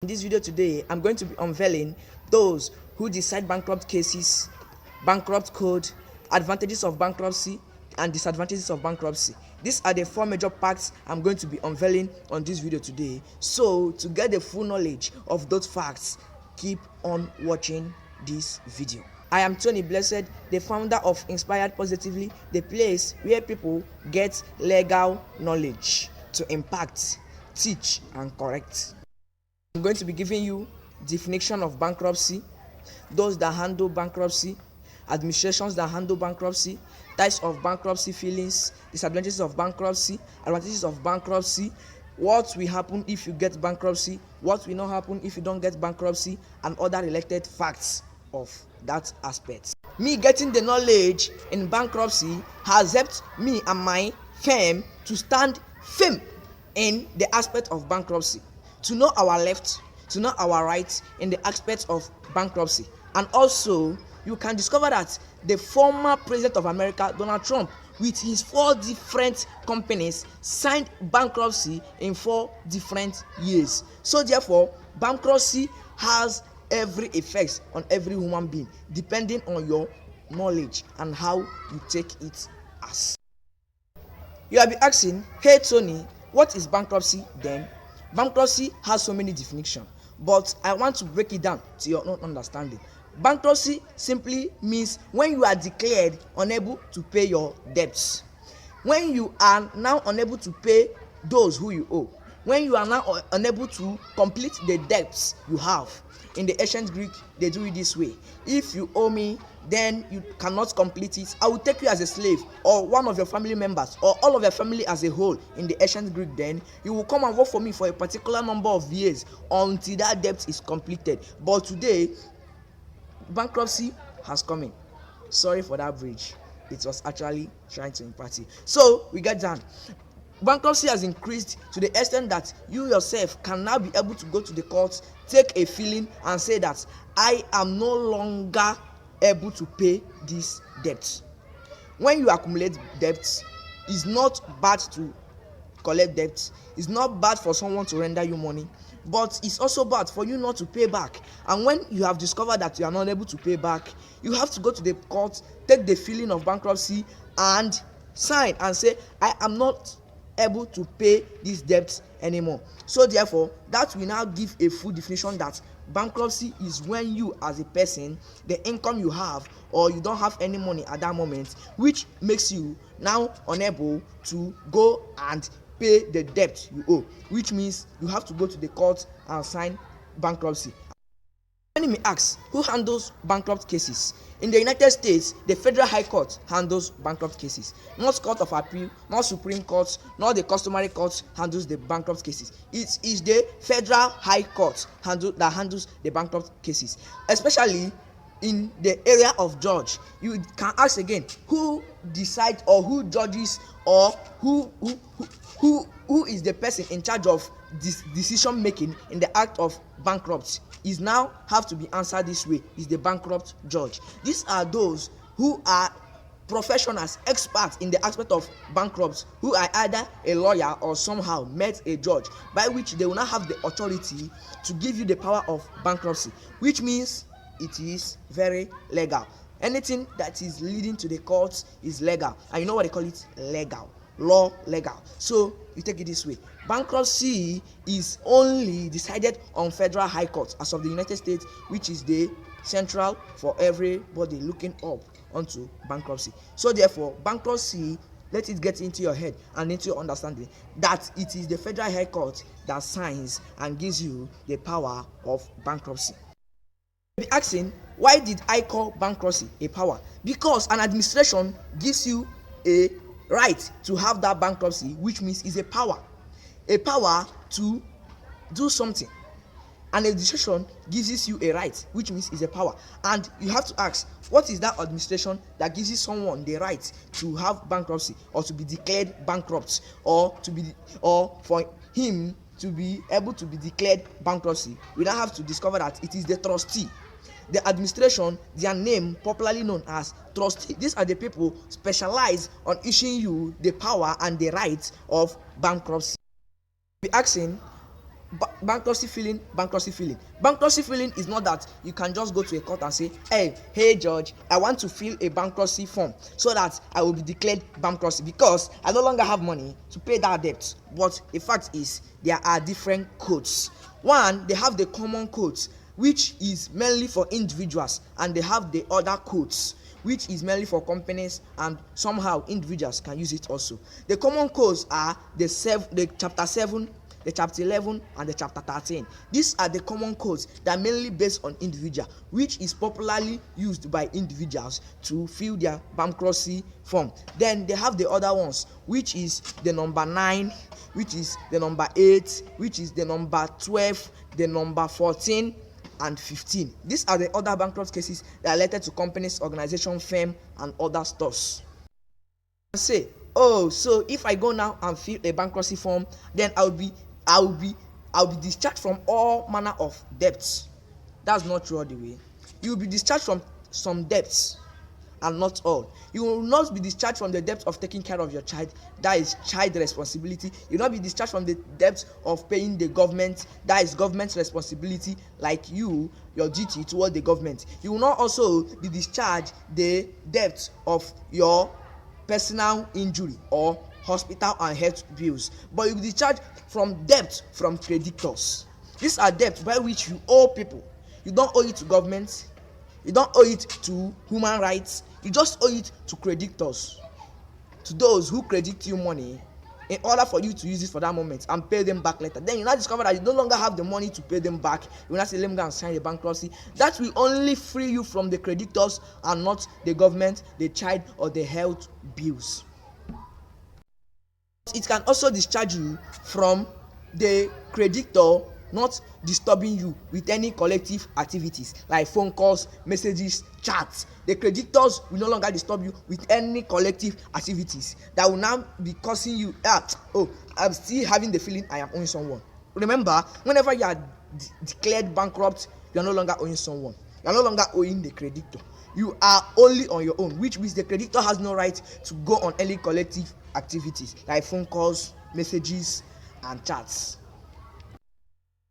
In this video today, I'm going to be unveiling those who decide bankrupt cases, bankrupt code, advantages of bankruptcy, and disadvantages of bankruptcy. These are the four major facts I'm going to be unveiling on this video today. So, to get the full knowledge of those facts, keep on watching this video. I am Tony Blessed, the founder of Inspired Positively, the place where people get legal knowledge to impact, teach, and correct. I'm going to be giving you definition of bankruptcy, those that handle bankruptcy, administrations that handle bankruptcy, types of bankruptcy feelings, disadvantages of bankruptcy, advantages of bankruptcy, what will happen if you get bankruptcy, what will not happen if you don't get bankruptcy, and other related facts of that aspect. Me getting the knowledge in bankruptcy has helped me and my firm to stand firm in the aspect of bankruptcy, to know our left, to know our right in the aspect of bankruptcy. And also, you can discover that the former president of America, Donald Trump, with his 4 different companies, signed bankruptcy in 4 different years. So therefore, bankruptcy has every effect on every human being, depending on your knowledge and how you take it as. You will be asking, hey Tony, what is bankruptcy then? Bankruptcy has so many definitions, but I want to break it down to your own understanding. Bankruptcy simply means when you are declared unable to pay your debts, when you are now unable to pay those who you owe, when you are now unable to complete the debts you have. In the ancient Greek, they do it this way: if you owe me, then you cannot complete it, I will take you as a slave, or one of your family members, or all of your family as a whole. In the ancient Greek, then you will come and work for me for a particular number of years until that debt is completed. But today, bankruptcy has come in. Sorry for that bridge, it was actually trying to impart it. So we get done. Bankruptcy has increased to the extent that you yourself can now be able to go to the court, take a feeling, and say that I am no longer able to pay this debt. When you accumulate debts, it's not bad to collect debts. It's not bad for someone to render you money, but it's also bad for you not to pay back. And when you have discovered that you are not able to pay back, you have to go to the court, take the feeling of bankruptcy, and sign and say, I am not able to pay these debts anymore. So therefore, that will now give a full definition that bankruptcy is when you as a person, the income you have, or you don't have any money at that moment, which makes you now unable to go and pay the debt you owe, which means you have to go to the court and sign bankruptcy. Many may ask, who handles bankrupt cases? In the United States, the Federal High Court handles bankrupt cases. Not Court of Appeal, not Supreme Court, not the customary court handles the bankrupt cases. It is the Federal High Court that handles the bankrupt cases. Especially in the area of judge, you can ask again, who decides or who judges or who is the person in charge of this decision making in the act of bankruptcy? Is now have to be answered this way: is the bankrupt judge. These are those who are professionals, experts in the aspect of bankrupt, who are either a lawyer or somehow met a judge, by which they will now have the authority to give you the power of bankruptcy, which means it is very legal. Anything that is leading to the courts is legal, and you know what they call it? Legal. Law legal. So you take it this way: bankruptcy is only decided on Federal High Court as of the United States, which is the central for everybody looking up onto bankruptcy. So therefore, bankruptcy, let it get into your head and into your understanding that it is the Federal High Court that signs and gives you the power of bankruptcy. You'll be asking, why did I call bankruptcy a power? Because an administration gives you a right to have that bankruptcy, which means is a power to do something. An administration gives you a right, which means is a power. And you have to ask, what is that administration that gives someone the right to have bankruptcy, or to be declared bankrupt, or for him to be able to be declared bankruptcy? We now have to discover that it is the trustee. The administration, their name popularly known as trustee. These are the people specialized on issuing you the power and the right of bankruptcy. Be asking, Bankruptcy filing. Bankruptcy filing is not that you can just go to a court and say, hey judge, I want to fill a bankruptcy form so that I will be declared bankruptcy because I no longer have money to pay that debt. But the fact is there are different codes. One, they have the common codes, which is mainly for individuals, and they have the other codes, which is mainly for companies, and somehow individuals can use it also. The common codes are the chapter 7, the chapter 11, and the chapter 13. These are the common codes that are mainly based on individual, which is popularly used by individuals to fill their bankruptcy form. Then they have the other ones, which is the number 9, which is the number 8, which is the number 12, the number 14, and 15. These are the other bankrupt cases that are related to companies, organization, firm, and other stores. Say, so if I go now and fill a bankruptcy form, then I'll be discharged from all manner of debts. That's not true all the way. You will be discharged from some debts and not all. You will not be discharged from the debt of taking care of your child. That is child responsibility. You will not be discharged from the debt of paying the government. That is government's responsibility, like your duty toward the government. You will not also be discharged the debt of your personal injury or hospital and health bills, but you will be discharged from debt from creditors. These are debts by which you owe people. You don't owe it to government, you don't owe it to human rights, you just owe it to creditors, to those who credit you money in order for you to use it for that moment and pay them back later. Then you now discover that you no longer have the money to pay them back. You will not say, let me go and sign a bankruptcy. That will only free you from the creditors and not the government, the child, or the health bills. It can also discharge you from the creditor not disturbing you with any collective activities like phone calls, messages, chats. The creditors will no longer disturb you with any collective activities that will now be causing you I'm still having the feeling I am owing someone. Remember, whenever you are declared bankrupt, you are no longer owing someone. You are no longer owing the creditor. You are only on your own, which means the creditor has no right to go on any collective activities like phone calls, messages, and chats.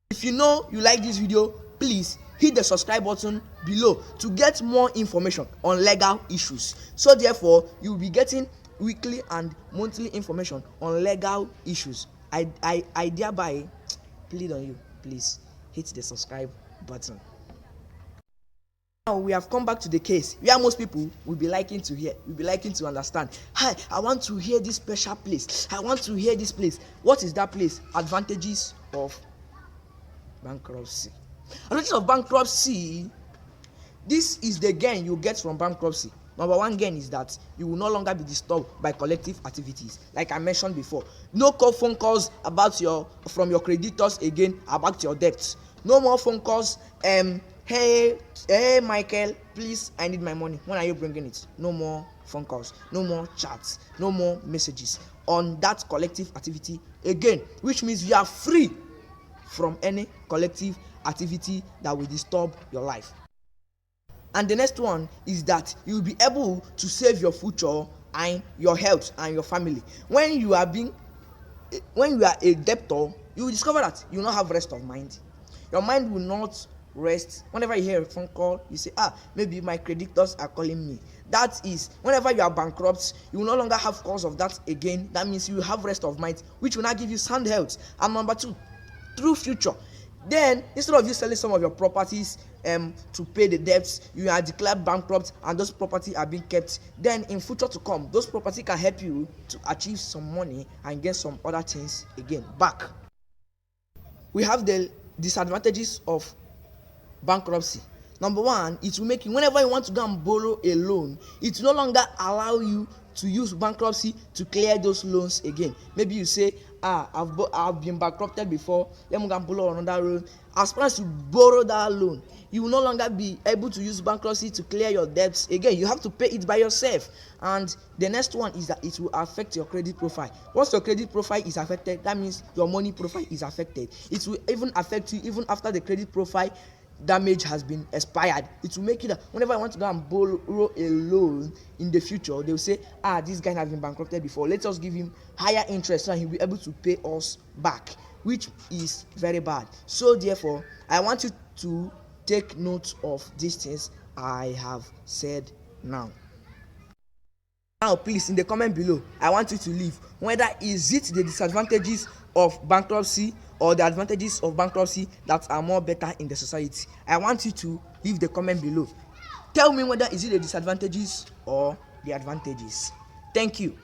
If you know you like this video, please hit the subscribe button below to get more information on legal issues. So therefore, you will be getting weekly and monthly information on legal issues. I thereby plead on you, please hit the subscribe button. Now we have come back to the case where most people will be liking to hear, will be liking to understand. Hi, I want to hear this special place. I want to hear this place. What is that place? Advantages of bankruptcy. Advantages of bankruptcy. This is the gain you get from bankruptcy. Number one gain is that you will no longer be disturbed by collective activities. Like I mentioned before, no phone calls from your creditors again about your debts. No more phone calls. Hey Michael, please, I need my money. When are you bringing it? No more phone calls, no more chats, no more messages on that collective activity again, which means you are free from any collective activity that will disturb your life. And the next one is that you will be able to save your future and your health and your family. When you are a debtor, you will discover that you will not have rest of mind. Your mind will not rest. Whenever you hear a phone call, you say, maybe my creditors are calling me. That is, whenever you are bankrupt, you will no longer have cause of that again. That means you will have rest of mind, which will not give you sound health. And number two, through future. Then, instead of you selling some of your properties to pay the debts, you are declared bankrupt and those properties are being kept. Then in future to come, those properties can help you to achieve some money and get some other things again back. We have the disadvantages of bankruptcy. Number one, it will make you, whenever you want to go and borrow a loan, it will no longer allow you to use bankruptcy to clear those loans again. Maybe you say, I've been bankrupted before, let me go and borrow another loan. As far as you borrow that loan, you will no longer be able to use bankruptcy to clear your debts again. You have to pay it by yourself. And the next one is that it will affect your credit profile. Once your credit profile is affected, that means your money profile is affected. It will even affect you even after the credit profile damage has been expired. It will make it that whenever I want to go and borrow a loan in the future, they will say, this guy has been bankrupted before, let us give him higher interest so he'll be able to pay us back, which is very bad. So therefore, I want you to take note of these things I have said now. Now please, in the comment below, I want you to leave whether is it the disadvantages of bankruptcy or the advantages of bankruptcy that are more better in the society. I want you to leave the comment below. Tell me whether is it the disadvantages or the advantages. Thank you.